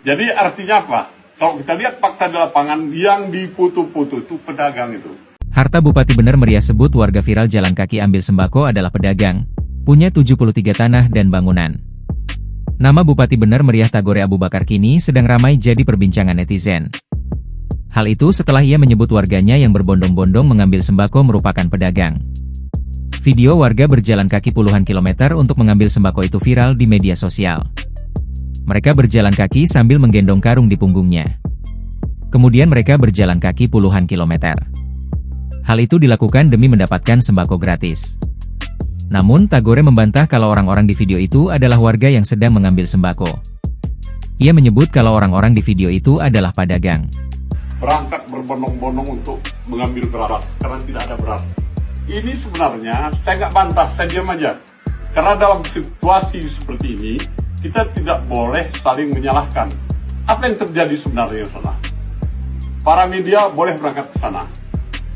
Jadi artinya apa? Kalau kita lihat fakta di lapangan, yang diputu-putu itu pedagang itu. Harta Bupati Bener Meriah sebut warga viral jalan kaki ambil sembako adalah pedagang, punya 73 tanah dan bangunan. Nama Bupati Bener Meriah Tagore Abu Bakar kini sedang ramai jadi perbincangan netizen. Hal itu setelah ia menyebut warganya yang berbondong-bondong mengambil sembako merupakan pedagang. Video warga berjalan kaki puluhan kilometer untuk mengambil sembako itu viral di media sosial. Mereka berjalan kaki sambil menggendong karung di punggungnya. Kemudian mereka berjalan kaki puluhan kilometer. Hal itu dilakukan demi mendapatkan sembako gratis. Namun, Tagore membantah kalau orang-orang di video itu adalah warga yang sedang mengambil sembako. Ia menyebut kalau orang-orang di video itu adalah pedagang. Berangkat berbondong-bondong untuk mengambil beras, karena tidak ada beras. Ini sebenarnya, saya nggak bantah, saya diam aja. Karena dalam situasi seperti ini, kita tidak boleh saling menyalahkan. Apa yang terjadi sebenarnya di sana? Para media boleh berangkat ke sana.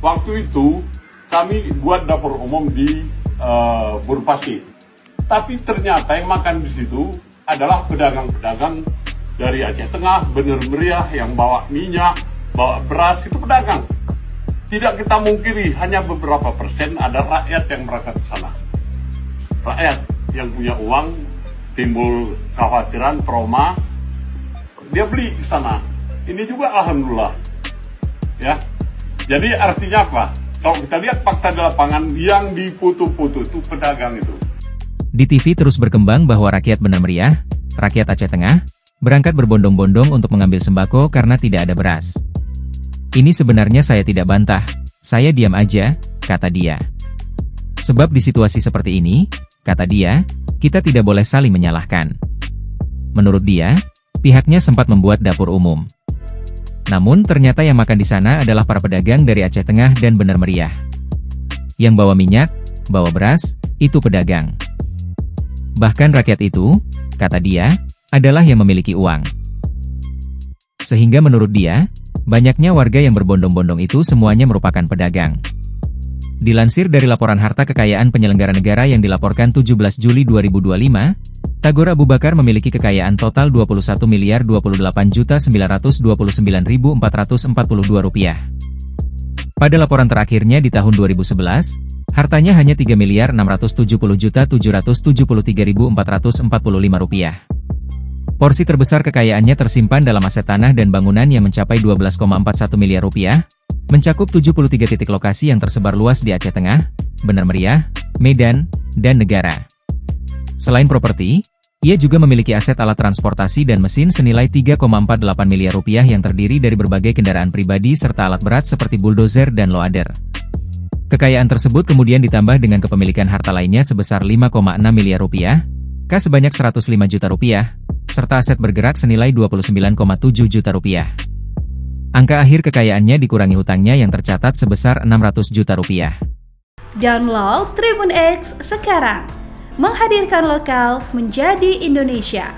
Waktu itu, kami buat dapur umum di Burpasi. Tapi ternyata yang makan di situ adalah pedagang-pedagang dari Aceh Tengah, Bener Meriah, yang bawa minyak, bawa beras, itu pedagang. Tidak kita mungkiri, hanya beberapa persen ada rakyat yang berangkat ke sana. Rakyat yang punya uang, timbul kekhawatiran, trauma, dia beli ke sana. Ini juga alhamdulillah. Ya. Jadi artinya apa? Kalau kita lihat fakta di lapangan, yang diputu-putu itu pedagang itu. Di TV terus berkembang bahwa rakyat Bener Meriah, rakyat Aceh Tengah, berangkat berbondong-bondong untuk mengambil sembako karena tidak ada beras. Ini sebenarnya saya tidak bantah, saya diam aja, kata dia. Sebab di situasi seperti ini, kata dia, kita tidak boleh saling menyalahkan. Menurut dia, pihaknya sempat membuat dapur umum. Namun ternyata yang makan di sana adalah para pedagang dari Aceh Tengah dan Bener Meriah. Yang bawa minyak, bawa beras, itu pedagang. Bahkan rakyat itu, kata dia, adalah yang memiliki uang. Sehingga menurut dia, banyaknya warga yang berbondong-bondong itu semuanya merupakan pedagang. Dilansir dari laporan harta kekayaan penyelenggara negara yang dilaporkan 17 Juli 2025, Tagore Abu Bakar memiliki kekayaan total Rp21.028.929.442. Pada laporan terakhirnya di tahun 2011, hartanya hanya Rp3.670.773.445. Porsi terbesar kekayaannya tersimpan dalam aset tanah dan bangunan yang mencapai Rp12,41 miliar, mencakup 73 titik lokasi yang tersebar luas di Aceh Tengah, Bener Meriah, Medan, dan negara. Selain properti, ia juga memiliki aset alat transportasi dan mesin senilai Rp3,48 miliar yang terdiri dari berbagai kendaraan pribadi serta alat berat seperti bulldozer dan loader. Kekayaan tersebut kemudian ditambah dengan kepemilikan harta lainnya sebesar Rp5,6 miliar, kas sebanyak Rp105 juta, serta aset bergerak senilai Rp29,7 juta. Angka akhir kekayaannya dikurangi hutangnya yang tercatat sebesar Rp600 juta. Download Tribun X sekarang, menghadirkan lokal menjadi Indonesia.